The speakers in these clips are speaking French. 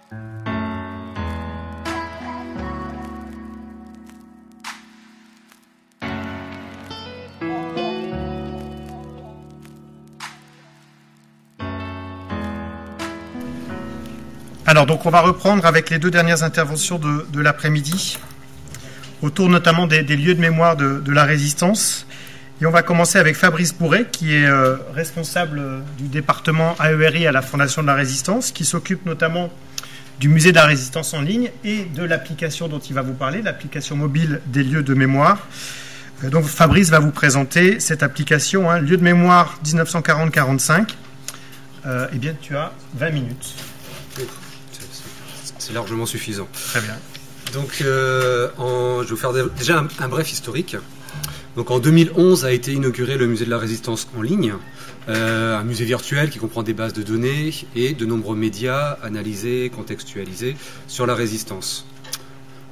Alors, donc, on va reprendre avec les deux dernières interventions de l'après-midi, autour notamment des lieux de mémoire de la Résistance. Et on va commencer avec Fabrice Bourret, qui est responsable du département AERI à la Fondation de la Résistance, qui s'occupe notamment du musée de la Résistance en ligne et de l'application dont il va vous parler, l'application mobile des lieux de mémoire. Donc, Fabrice va vous présenter cette application, lieu de mémoire 1940-45. Eh bien, tu as 20 minutes. C'est largement suffisant. Très bien. Donc, je vais vous faire déjà un bref historique. Donc, en 2011 a été inauguré le musée de la Résistance en ligne, un musée virtuel qui comprend des bases de données et de nombreux médias analysés, contextualisés sur la Résistance.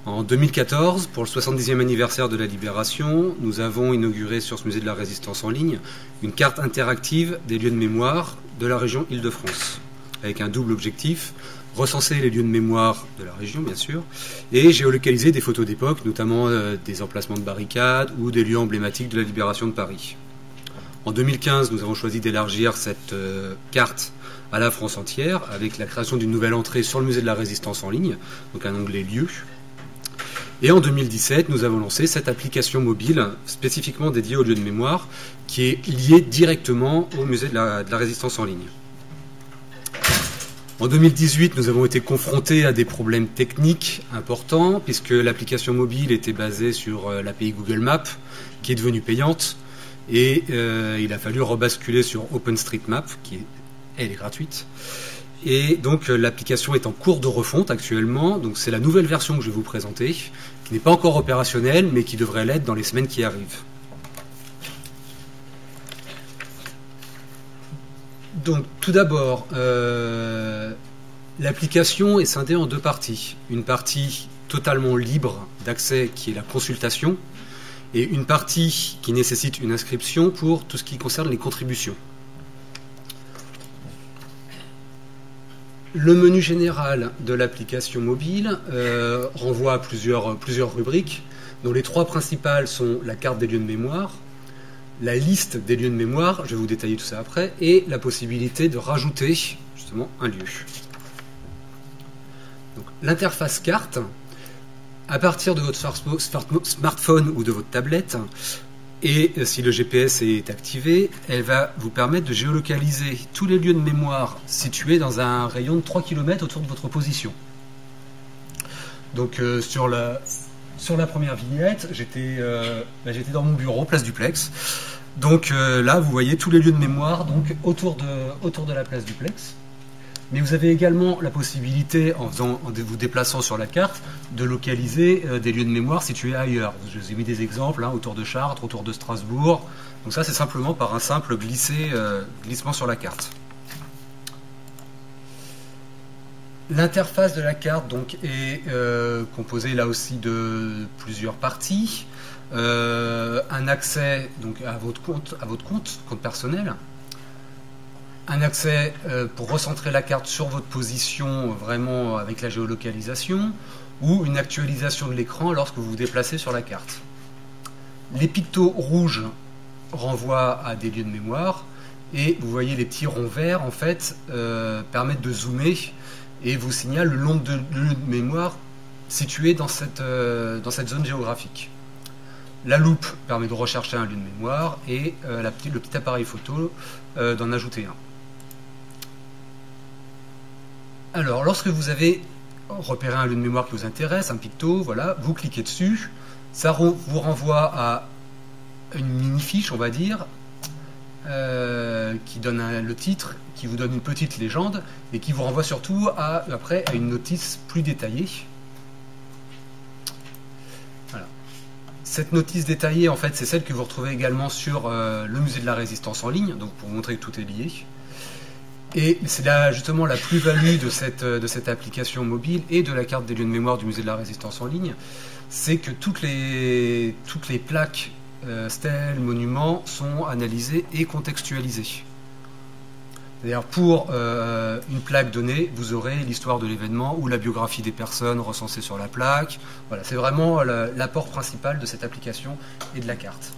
En 2014, pour le 70e anniversaire de la Libération, nous avons inauguré sur ce musée de la Résistance en ligne une carte interactive des lieux de mémoire de la région Île-de-France, avec un double objectif: recenser les lieux de mémoire de la région, bien sûr, et géolocaliser des photos d'époque, notamment des emplacements de barricades ou des lieux emblématiques de la libération de Paris. En 2015, nous avons choisi d'élargir cette carte à la France entière, avec la création d'une nouvelle entrée sur le musée de la Résistance en ligne, donc un onglet lieux. Et en 2017, nous avons lancé cette application mobile spécifiquement dédiée aux lieux de mémoire, qui est liée directement au musée de la Résistance en ligne. En 2018, nous avons été confrontés à des problèmes techniques importants, puisque l'application mobile était basée sur l'API Google Maps, qui est devenue payante, et il a fallu rebasculer sur OpenStreetMap, elle est gratuite. Et donc l'application est en cours de refonte actuellement, donc c'est la nouvelle version que je vais vous présenter, qui n'est pas encore opérationnelle, mais qui devrait l'être dans les semaines qui arrivent. Donc, tout d'abord, l'application est scindée en deux parties. Une partie totalement libre d'accès, qui est la consultation, et une partie qui nécessite une inscription pour tout ce qui concerne les contributions. Le menu général de l'application mobile renvoie à plusieurs rubriques, dont les trois principales sont la carte des lieux de mémoire, la liste des lieux de mémoire, je vais vous détailler tout ça après, et la possibilité de rajouter justement un lieu. L'interface carte, à partir de votre smartphone ou de votre tablette, et si le GPS est activé, elle va vous permettre de géolocaliser tous les lieux de mémoire situés dans un rayon de 3 km autour de votre position. Donc sur la première vignette, j'étais dans mon bureau, place du Plex. Donc là, vous voyez tous les lieux de mémoire donc, autour de la place du Plex. Mais vous avez également la possibilité, en vous déplaçant sur la carte, de localiser des lieux de mémoire situés ailleurs. Je vous ai mis des exemples, autour de Chartres, autour de Strasbourg. Donc ça, c'est simplement par un simple glissement sur la carte. L'interface de la carte donc, est composée là aussi de plusieurs parties. Un accès donc, à votre compte personnel. Un accès pour recentrer la carte sur votre position vraiment avec la géolocalisation, ou une actualisation de l'écran lorsque vous vous déplacez sur la carte. Les pictos rouges renvoient à des lieux de mémoire, et vous voyez les petits ronds verts en fait permettent de zoomer et vous signalent le nombre de lieux de mémoire situés dans cette zone géographique. La loupe permet de rechercher un lieu de mémoire, et le petit appareil photo d'en ajouter un. Alors, lorsque vous avez repéré un lieu de mémoire qui vous intéresse, un picto, voilà, vous cliquez dessus, ça vous renvoie à une mini-fiche, on va dire, qui donne le titre, qui vous donne une petite légende, et qui vous renvoie surtout après à une notice plus détaillée. Voilà. Cette notice détaillée, en fait, c'est celle que vous retrouvez également sur le musée de la Résistance en ligne, donc pour vous montrer que tout est lié. Et c'est là justement la plus-value de cette application mobile et de la carte des lieux de mémoire du musée de la Résistance en ligne, c'est que toutes les plaques, stèles, monuments sont analysées et contextualisées. C'est-à-dire pour une plaque donnée, vous aurez l'histoire de l'événement ou la biographie des personnes recensées sur la plaque. Voilà, c'est vraiment l'apport principal de cette application et de la carte.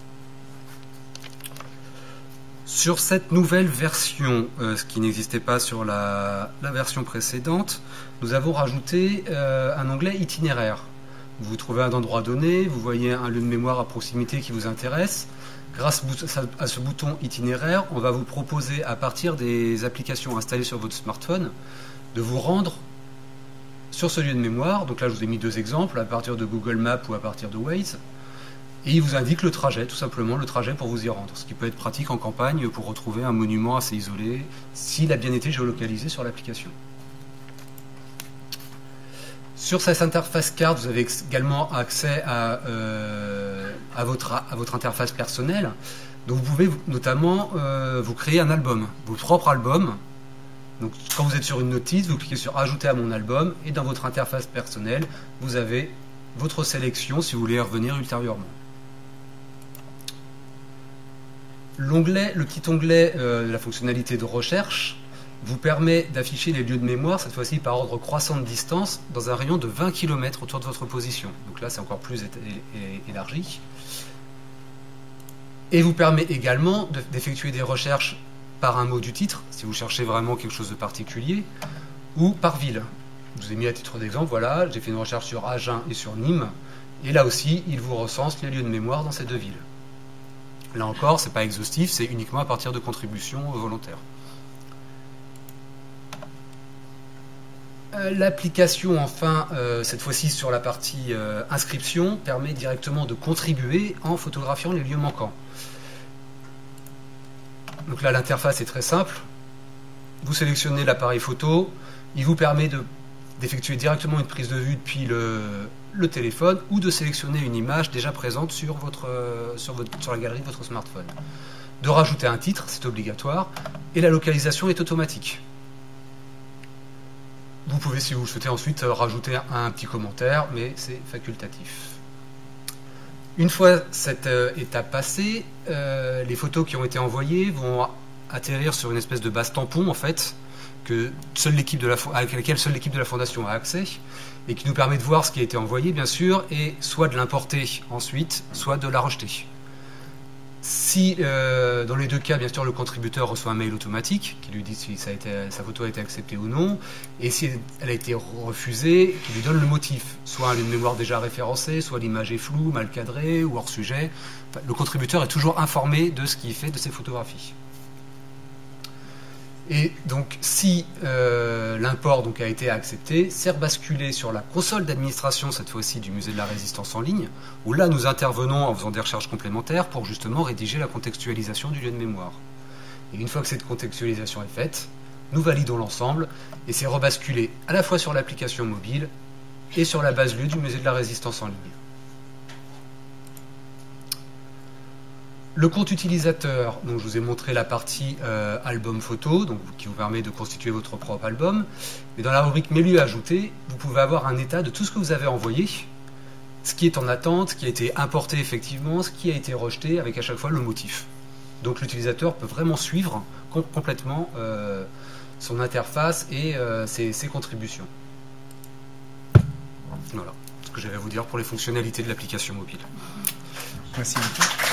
Sur cette nouvelle version, ce qui n'existait pas sur la version précédente, nous avons rajouté un onglet itinéraire. Vous vous trouvez à un endroit donné, vous voyez un lieu de mémoire à proximité qui vous intéresse. Grâce à ce bouton itinéraire, on va vous proposer, à partir des applications installées sur votre smartphone, de vous rendre sur ce lieu de mémoire. Donc là, je vous ai mis 2 exemples, à partir de Google Maps ou à partir de Waze. Et il vous indique le trajet, tout simplement, le trajet pour vous y rendre. Ce qui peut être pratique en campagne pour retrouver un monument assez isolé, s'il a bien été géolocalisé sur l'application. Sur cette interface carte, vous avez également accès à votre interface personnelle. Donc vous pouvez notamment vous créer un album, votre propre album. Donc quand vous êtes sur une notice, vous cliquez sur Ajouter à mon album et dans votre interface personnelle, vous avez votre sélection si vous voulez y revenir ultérieurement. Le petit onglet de la fonctionnalité de recherche vous permet d'afficher les lieux de mémoire, cette fois-ci par ordre croissant de distance, dans un rayon de 20 km autour de votre position. Donc là, c'est encore plus élargi. Et vous permet également d'effectuer des recherches par un mot du titre, si vous cherchez vraiment quelque chose de particulier, ou par ville. Je vous ai mis à titre d'exemple, voilà, j'ai fait une recherche sur Agen et sur Nîmes, et là aussi, il vous recense les lieux de mémoire dans ces 2 villes. Là encore, ce n'est pas exhaustif, c'est uniquement à partir de contributions volontaires. L'application, enfin, cette fois-ci sur la partie inscription, permet directement de contribuer en photographiant les lieux manquants. Donc là, l'interface est très simple. Vous sélectionnez l'appareil photo, il vous permet d'effectuer directement une prise de vue depuis le téléphone ou de sélectionner une image déjà présente sur la galerie de votre smartphone. De rajouter un titre, c'est obligatoire, et la localisation est automatique. Vous pouvez, si vous le souhaitez, ensuite rajouter un petit commentaire, mais c'est facultatif. Une fois cette étape passée, les photos qui ont été envoyées vont atterrir sur une espèce de base tampon, en fait, avec laquelle seule l'équipe de la Fondation a accès, et qui nous permet de voir ce qui a été envoyé, bien sûr, et soit de l'importer ensuite, soit de la rejeter. Si, dans les 2 cas, bien sûr, le contributeur reçoit un mail automatique qui lui dit si sa photo a été acceptée ou non, et si elle a été refusée, qui lui donne le motif, soit un lieu de mémoire déjà référencé, soit l'image est floue, mal cadrée ou hors sujet. Enfin, le contributeur est toujours informé de ce qu'il fait de ses photographies. Et donc, si l'import a été accepté, c'est rebasculé sur la console d'administration, cette fois-ci du Musée de la Résistance en ligne, où là, nous intervenons en faisant des recherches complémentaires pour justement rédiger la contextualisation du lieu de mémoire. Et une fois que cette contextualisation est faite, nous validons l'ensemble, et c'est rebasculé à la fois sur l'application mobile et sur la base lieu du Musée de la Résistance en ligne. Le compte utilisateur, donc je vous ai montré la partie album photo, donc, qui vous permet de constituer votre propre album. Et dans la rubrique Mes lieux ajoutés, vous pouvez avoir un état de tout ce que vous avez envoyé, ce qui est en attente, ce qui a été importé effectivement, ce qui a été rejeté, avec à chaque fois le motif. Donc l'utilisateur peut vraiment suivre complètement son interface et ses contributions. Voilà ce que j'avais à vous dire pour les fonctionnalités de l'application mobile. Merci beaucoup.